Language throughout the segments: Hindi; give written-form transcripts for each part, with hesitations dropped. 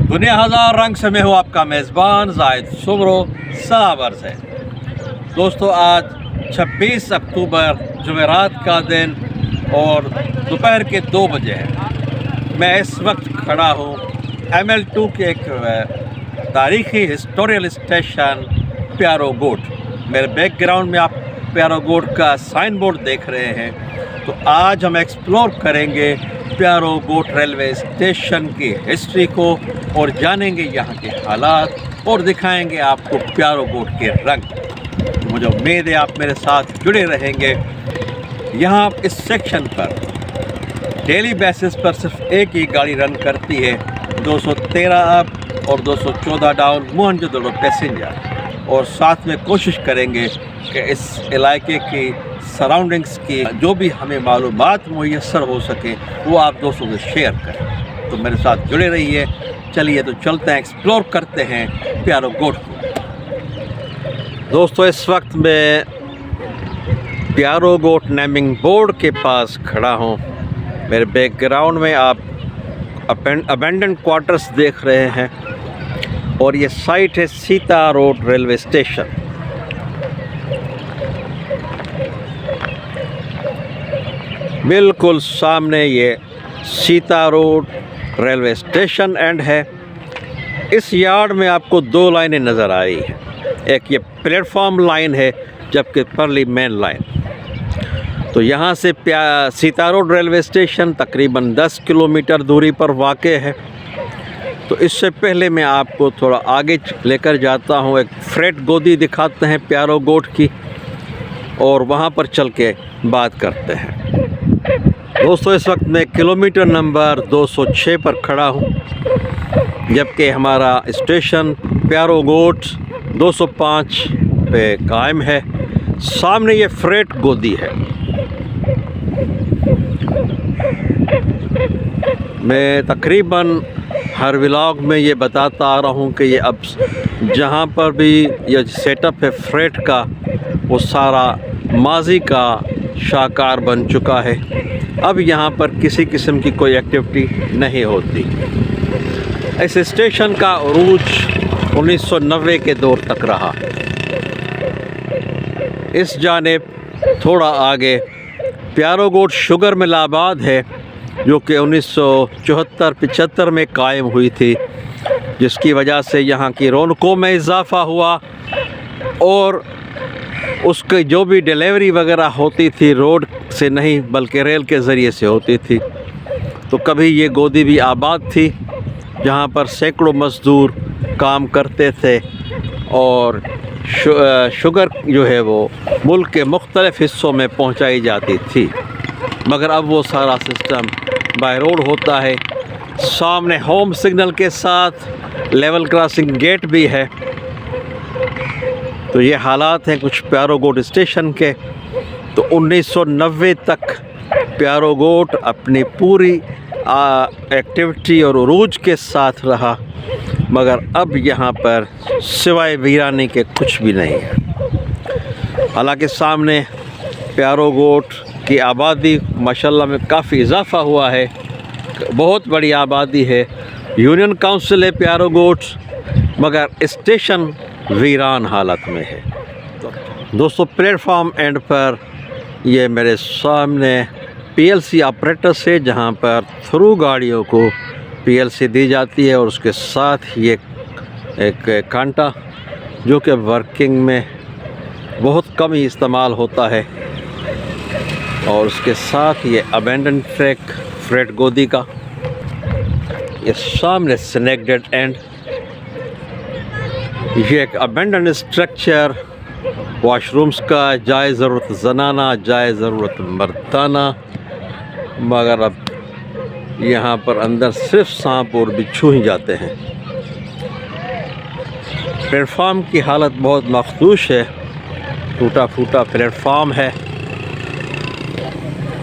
दुनिया हज़ार रंग से मैं हूँ आपका मेज़बान जाहिद सुमरो सलावर से। दोस्तों, आज 26 अक्टूबर जुमेरात का दिन और दोपहर के 2 बजे हैं। मैं इस वक्त खड़ा हूँ ML2 के एक तारीख़ी हिस्टोरियल स्टेशन प्यारो गोट। मेरे बैकग्राउंड में आप प्यारो गोट का साइन बोर्ड देख रहे हैं। तो आज हम एक्सप्लोर करेंगे प्यारो गोट रेलवे स्टेशन की हिस्ट्री को और जानेंगे यहाँ के हालात और दिखाएंगे आपको प्यारो गोट के रंग। मुझे उम्मीद है आप मेरे साथ जुड़े रहेंगे। यहाँ इस सेक्शन पर डेली बेसिस पर सिर्फ एक ही गाड़ी रन करती है, 213 अप और 214 डाउन मोहनजोदड़ो पैसेंजर। और साथ में कोशिश करेंगे कि इस इलाके की सराउंडिंग्स की जो भी हमें मालूमात मुयस्सर हो सके वो आप दोस्तों से शेयर करें। तो मेरे साथ जुड़े रहिए। चलिए तो चलते हैं, एक्सप्लोर करते हैं प्यारो गोट को। दोस्तों, इस वक्त मैं प्यारो गोट नेमिंग बोर्ड के पास खड़ा हूँ। मेरे बैकग्राउंड में आप अबेंडन क्वार्टर्स देख रहे हैं और ये साइट है सीता रोड रेलवे स्टेशन। बिल्कुल सामने ये Sita road railway station and है। इस यार्ड में आपको 2 लाइनें नज़र आ रही हैं। एक ये प्लेटफॉर्म लाइन है, जबकि परली मेन लाइन। तो यहाँ से सीता रोड रेलवे स्टेशन तकरीबन 10 किलोमीटर दूरी पर वाक़ है। तो इससे पहले मैं आपको थोड़ा आगे लेकर जाता हूँ। एक फ्रेट गोदी दिखाते हैं प्यारो गोट की और वहाँ पर चल के बात करते हैं। दोस्तों, इस वक्त मैं किलोमीटर नंबर 206 पर खड़ा हूँ, जबकि हमारा स्टेशन प्यारो गोट 205 पे कायम है। सामने ये फ्रेट गोदी है। मैं तकरीबन हर व्लॉग में ये बताता आ रहा हूँ कि ये अब जहाँ पर भी ये सेटअप है फ्रेट का, वो सारा माजी का शाहकार बन चुका है। अब यहाँ पर किसी किस्म की कोई एक्टिविटी नहीं होती। इस स्टेशन का उरूज 1990 के दौर तक रहा। इस जानिब थोड़ा आगे प्यारो गोट शुगर मिल आबाद है, जो कि 1974-75 में कायम हुई थी, जिसकी वजह से यहाँ की रौनकों में इजाफ़ा हुआ और उसकी जो भी डिलीवरी वगैरह होती थी रोड से नहीं बल्कि रेल के ज़रिए से होती थी। तो कभी ये गोदी भी आबाद थी, जहाँ पर सैकड़ों मज़दूर काम करते थे और शुगर जो है वो मुल्क के मुख्तलिफ़ हिस्सों में पहुँचाई जाती थी। मगर अब वो सारा सिस्टम बाय रोड होता है। सामने होम सिग्नल के साथ लेवल क्रॉसिंग गेट भी है। तो ये हालात हैं कुछ प्यारो गोट स्टेशन के। तो 1990 तक प्यारो गोट अपनी पूरी एक्टिविटी और उरूज के साथ रहा, मगर अब यहाँ पर सिवाय वीरानी के कुछ भी नहीं है। हालांकि सामने प्यारो गोट की आबादी माशाल्लाह में काफ़ी इजाफ़ा हुआ है। बहुत बड़ी आबादी है। यूनियन काउंसिल है प्यारो गोट, मगर स्टेशन वीरान हालत में है। दोस्तों, प्लेटफॉर्म एंड पर ये मेरे सामने PLC ऑपरेटर्स है, जहाँ पर थ्रू गाड़ियों को PLC दी जाती है और उसके साथ ये एक कांटा जो कि वर्किंग में बहुत कम ही इस्तेमाल होता है, और उसके साथ ये अबेंडन ट्रैक फ्रेट गोदी का। ये सामने सिनेक्टेड एंड ये एक अबेंडन स्ट्रक्चर, वॉशरूम्स का जाए ज़रूरत जनाना जाए ज़रूरत मर्दाना, मगर अब यहाँ पर अंदर सिर्फ सांप और बिच्छू ही जाते हैं। प्लेटफार्म की हालत बहुत मखदूश है, टूटा फूटा प्लेटफार्म है।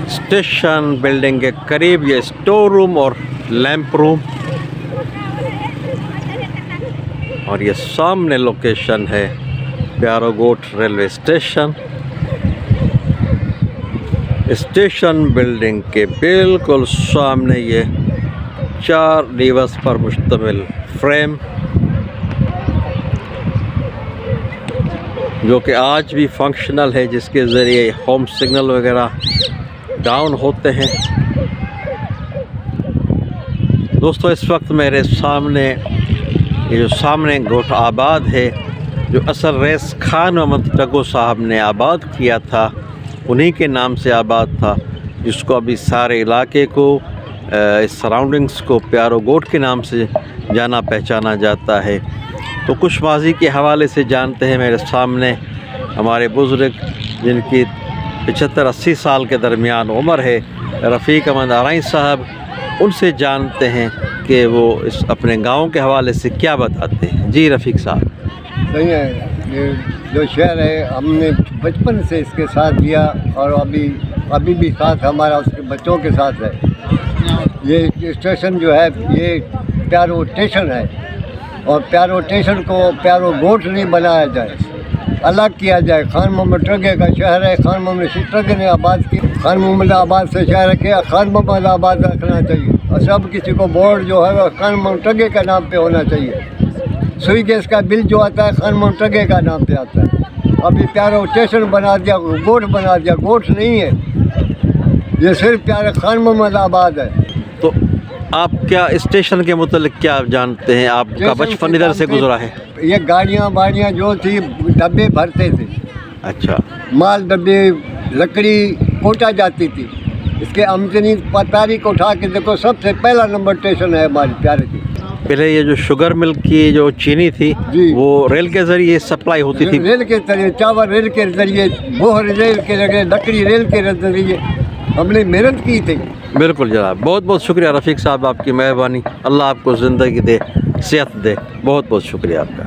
स्टेशन बिल्डिंग के करीब ये स्टोर रूम और लैंप रूम, और ये सामने लोकेशन है प्यारो गोट रेलवे स्टेशन। स्टेशन बिल्डिंग के बिल्कुल सामने ये 4 लीवर्स पर मुश्तमिल फ्रेम, जो कि आज भी फंक्शनल है, जिसके ज़रिए होम सिग्नल वगैरह डाउन होते हैं। दोस्तों, इस वक्त मेरे सामने ये जो सामने गोठ आबाद है, जो असल रईस खान मोहम्मद टग्गो साहब ने आबाद किया था, उन्हीं के नाम से आबाद था, जिसको अभी सारे इलाके को, इस सराउंडिंग्स को प्यारो गोठ के नाम से जाना पहचाना जाता है। तो कुछ माजी के हवाले से जानते हैं। मेरे सामने हमारे बुज़ुर्ग, जिनकी 75-80 साल के दरमियान उम्र है, रफ़ीक अहमद आरई साहब, उनसे जानते हैं कि वो इस अपने गांव के हवाले से क्या बताते हैं। जी रफ़ीक साहब। सही है, ये जो शहर है हमने बचपन से इसके साथ दिया और अभी भी साथ हमारा उसके बच्चों के साथ है। ये स्टेशन जो है ये प्यारो स्टेशन है, और प्यारो स्टेशन को प्यारो गोठ नहीं बनाया जाए, अलग किया जाए। खान मोहम्मद टग्गे का शहर है, खान मोहम्मद टग्गे ने आबाद किया। खान मोहम्मद आबाद से शहर के खान मोहम्मद आबाद रखना चाहिए, और सब किसी को बोर्ड जो है वह खान मोहम्मद टग्गे का नाम पे होना चाहिए। सुई गैस का बिल जो आता है खान मोहम्मद टग्गे का नाम पे आता है। अभी प्यारो स्टेशन बना दिया, गोठ बना दिया। गोठ नहीं है, ये सिर्फ प्यारे खान मोहम्मद आबाद है। तो आप क्या स्टेशन के मुतालिक क्या जानते हैं? आपका बचपन इधर से गुजरा है? ये गाड़ियाँ वाड़ियाँ जो थी, डब्बे भरते थे। अच्छा। माल डब्बे, लकड़ी कोटा जाती थी। इसके आमदनी तारीख उठा के देखो, सबसे पहला नंबर स्टेशन है हमारे प्यारे की। पहले ये जो शुगर मिल की जो चीनी थी, वो रेल के ज़रिए सप्लाई होती थी? रेल के जरिए, चावल रेल के जरिए, बोहर रेल के जरिए, लकड़ी रेल के जरिए हमने मेहनत की थी। बिल्कुल जनाब, बहुत बहुत शुक्रिया रफ़ीक साहब, आपकी मेहरबानी। अल्लाह आपको ज़िंदगी दे, सेहत दे। बहुत बहुत शुक्रिया आपका।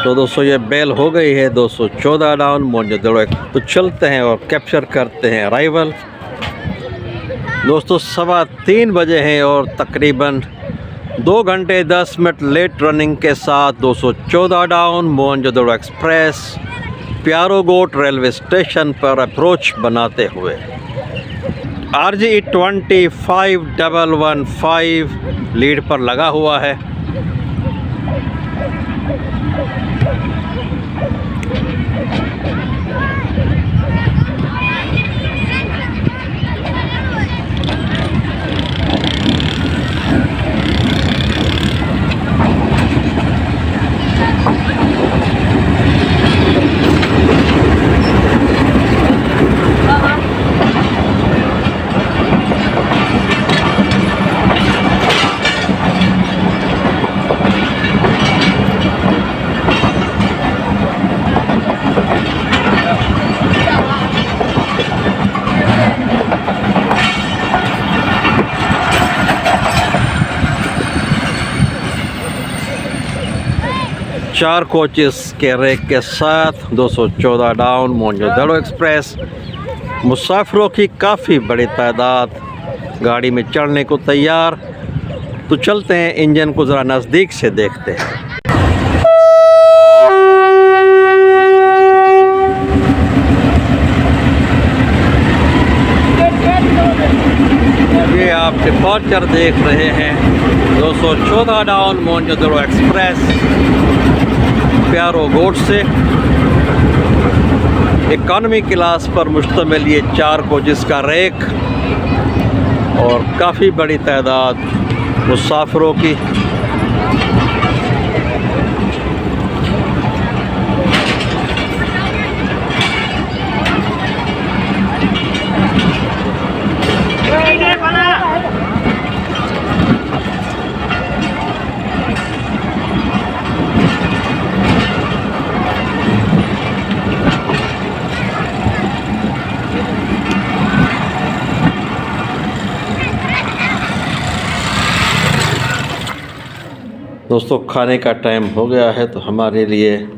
तो दोस्तों, ये बेल हो गई है 214 डाउन मोंजादड़ो। तो चलते हैं और कैप्चर करते हैं अराइवल। दोस्तों, 3:15 बजे हैं और तकरीबन 2 घंटे 10 मिनट लेट रनिंग के साथ 214 डाउन मोंजादड़ो एक्सप्रेस प्यारो गोठ रेलवे स्टेशन पर अप्रोच बनाते हुए RGE 25115 लीड पर लगा हुआ है। चार कोचेस के रैक के साथ 214 डाउन मोंजादड़ो एक्सप्रेस। मुसाफिरों की काफ़ी बड़ी तादाद गाड़ी में चढ़ने को तैयार। तो चलते हैं, इंजन को ज़रा नज़दीक से देखते हैं। ये आप डिपार्चर देख रहे हैं 214 डाउन मोंजादड़ो एक्सप्रेस प्यारो गोठ से। इकॉनमी क्लास पर मुश्तमिल ये 4 कोचेस का रैक और काफ़ी बड़ी तादाद मुसाफिरों की। दोस्तों, खाने का टाइम हो गया है, तो हमारे लिए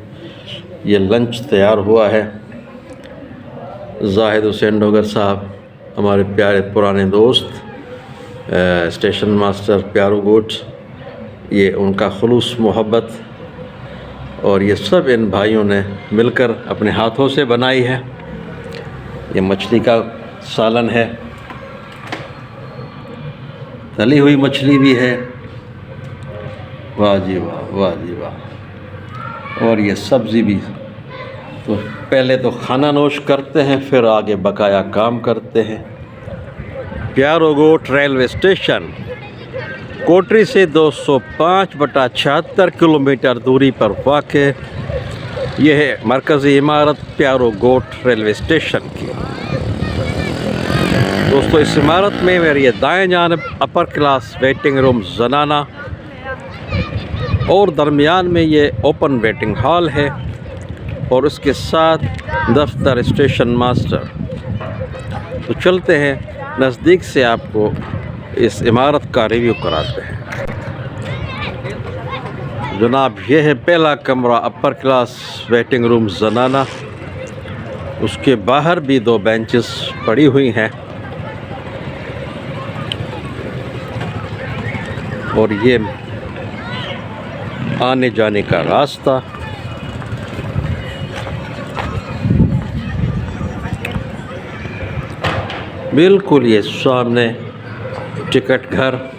ये लंच तैयार हुआ है। जाहिद हुसैन डोगर साहब, हमारे प्यारे पुराने दोस्त, स्टेशन मास्टर प्यारो गोठ, ये उनका खुलूस मोहब्बत और ये सब इन भाइयों ने मिलकर अपने हाथों से बनाई है। ये मछली का सालन है, तली हुई मछली भी है। वाह जी वाह, वाह जी वाह। और ये सब्ज़ी भी। तो पहले तो खाना नोश करते हैं, फिर आगे बकाया काम करते हैं। प्यारो गोट रेलवे स्टेशन कोटरी से 205/76 किलोमीटर दूरी पर वाक़ यह है मरकज़ी इमारत प्यारो गोट रेलवे स्टेशन की। दोस्तों, इस इमारत में मेरी दाएं जानिब अपर क्लास वेटिंग रूम ज़नाना और दरमियान में ये ओपन वेटिंग हॉल है और उसके साथ दफ्तर स्टेशन मास्टर। तो चलते हैं नज़दीक से, आपको इस इमारत का रिव्यू कराते हैं। जनाब, यह है पहला कमरा, अपर क्लास वेटिंग रूम ज़नाना। उसके बाहर भी 2 बेंचेस पड़ी हुई हैं और ये आने जाने का रास्ता। बिल्कुल ये सामने टिकट घर,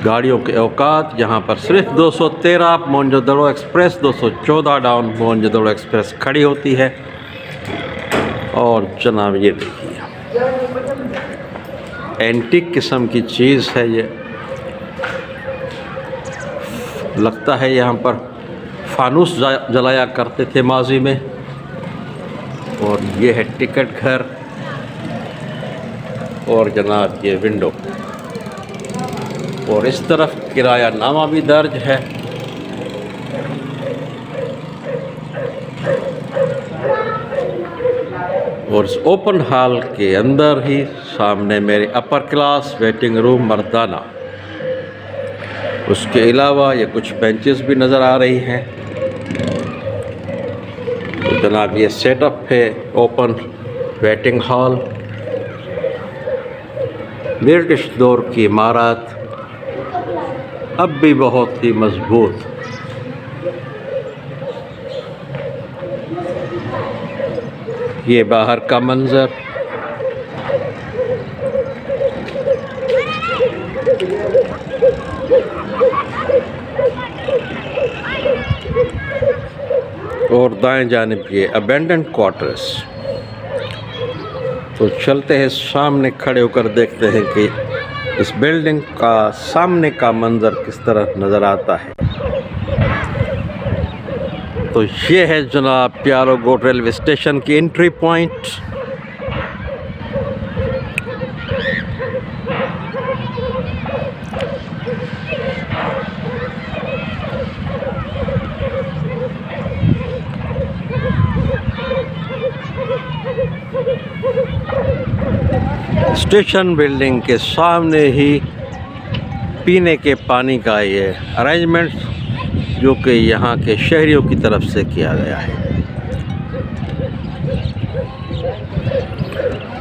गाड़ियों के औकात। यहाँ पर सिर्फ 213 Mohenjodaro express, 214 down Mohenjodaro express खड़ी होती है। और जनाब, ये देखिए एंटीक किस्म की चीज़ है ये। लगता है यहाँ पर फानूस जलाया करते थे माजी में। और ये है टिकट घर और जनाब ये विंडो। और इस तरफ किराया नामा भी दर्ज है। और इस ओपन हॉल के अंदर ही सामने मेरे अपर क्लास वेटिंग रूम मर्दाना। उसके अलावा ये कुछ बेंचेस भी नज़र आ रही हैं। तो जनाब, ये सेटअप है ओपन वेटिंग हॉल। ब्रिटिश दौर की इमारत, अब भी बहुत ही मजबूत। ये बाहर का मंजर। और दाएं जानिब ये अबेंडेंट क्वार्टर्स। तो चलते हैं सामने, खड़े होकर देखते हैं कि इस बिल्डिंग का सामने का मंजर किस तरह नज़र आता है। तो ये है जनाब प्यारो गोट रेलवे स्टेशन की एंट्री पॉइंट। स्टेशन बिल्डिंग के सामने ही पीने के पानी का ये अरेंजमेंट, जो कि यहाँ के शहरियों की तरफ से किया गया है।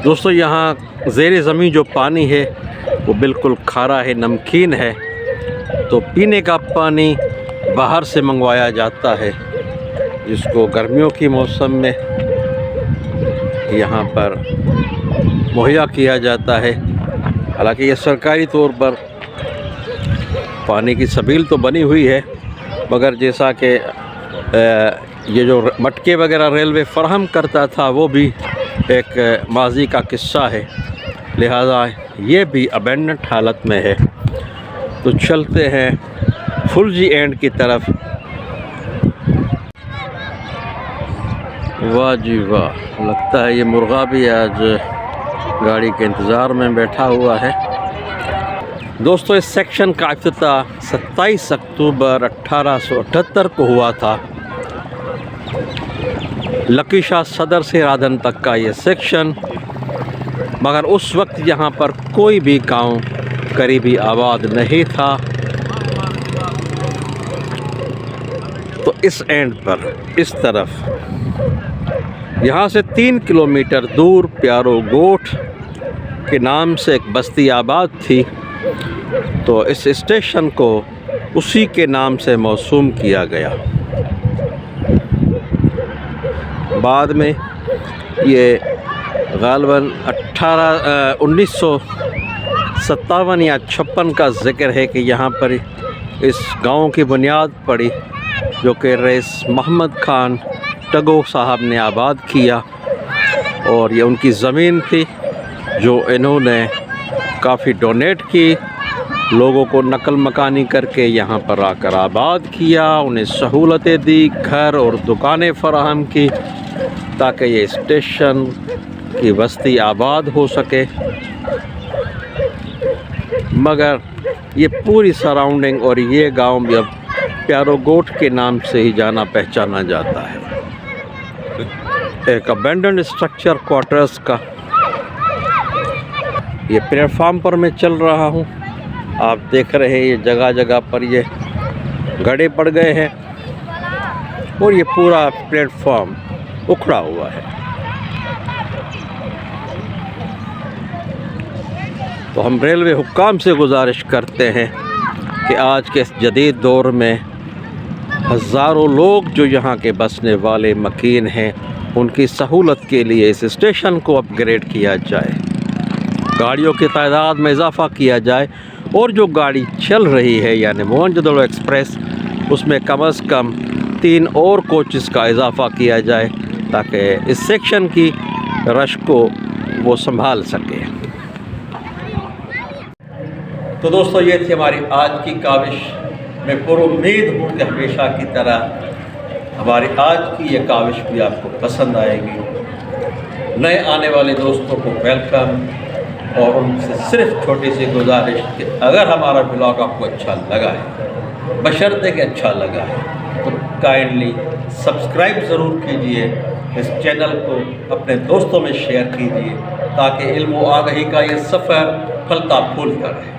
दोस्तों, यहाँ ज़ेरे ज़मीन जो पानी है वो बिल्कुल खारा है, नमकीन है। तो पीने का पानी बाहर से मंगवाया जाता है, जिसको गर्मियों की मौसम में यहाँ पर मुहैया किया जाता है। हालांकि ये सरकारी तौर पर पानी की सबील तो बनी हुई है, मगर जैसा कि ये जो मटके वगैरह रेलवे फराहम करता था वो भी एक माजी का किस्सा है, लिहाजा ये भी अबेंडेंट हालत में है। तो चलते हैं फुलजी एंड की तरफ। वाह जी वाह, लगता है ये मुर्गा भी आज गाड़ी के इंतज़ार में बैठा हुआ है। दोस्तों, इस सेक्शन का इफ्तिताह 27 अक्टूबर 1878 को हुआ था। लकी शाह सदर से राधन तक का ये सेक्शन, मगर उस वक्त यहाँ पर कोई भी गांव करीबी आबाद नहीं था। तो इस एंड पर, इस तरफ, यहाँ से 3 किलोमीटर दूर प्यारो गोट के नाम से एक बस्ती आबाद थी। तो इस स्टेशन को उसी के नाम से मौसूम किया गया। बाद में ये गालिबन 1957 या 56 का ज़िक्र है कि यहाँ पर इस गांव की बुनियाद पड़ी, जो कि रईस मोहम्मद खान टगो साहब ने आबाद किया। और ये उनकी ज़मीन थी जो इन्होंने काफ़ी डोनेट की, लोगों को नकल मकानी करके यहाँ पर आकर आबाद किया, उन्हें सहूलतें दी, घर और दुकानें फराहम की ताकि ये स्टेशन की बस्ती आबाद हो सके। मगर ये पूरी सराउंडिंग और ये गांव भी अब प्यारोगोट के नाम से ही जाना पहचाना जाता है। एक अबेंडन्ड स्ट्रक्चर क्वार्टर्स का ये प्लेटफार्म पर मैं चल रहा हूँ। आप देख रहे हैं ये जगह जगह पर ये गड्ढे पड़ गए हैं और ये पूरा प्लेटफार्म उखड़ा हुआ है। तो हम रेलवे हुक्काम से गुजारिश करते हैं कि आज के इस जदीद दौर में हज़ारों लोग जो यहाँ के बसने वाले मकीन हैं, उनकी सहूलत के लिए इस स्टेशन को अपग्रेड किया जाए, गाड़ियों की तादाद में इजाफ़ा किया जाए और जो गाड़ी चल रही है यानी मोहनजोदड़ो एक्सप्रेस, उसमें कम से कम 3 और कोचेस का इजाफ़ा किया जाए ताकि इस सेक्शन की रश को वो संभाल सके। तो दोस्तों, ये थी हमारी आज की काविश। मैं पुरुम्मीद हूँ कि हमेशा की तरह हमारी आज की ये काविश भी आपको पसंद आएगी। नए आने वाले दोस्तों को वेलकम, और उनसे सिर्फ छोटी सी गुजारिश कि अगर हमारा ब्लॉग आपको अच्छा लगा है, बशर्ते कि अच्छा लगा है, तो काइंडली सब्सक्राइब ज़रूर कीजिए, इस चैनल को अपने दोस्तों में शेयर कीजिए ताकि इल्म व आगाही का ये सफ़र फलता फूलता रहे।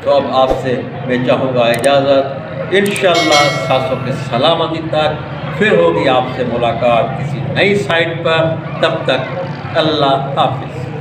तो अब आपसे मैं चाहूँगा इजाज़त, इंशाअल्लाह सांसों के सलामती तक फिर होगी आपसे मुलाकात किसी नई साइट पर। तब तक अल्लाह हाफिज़।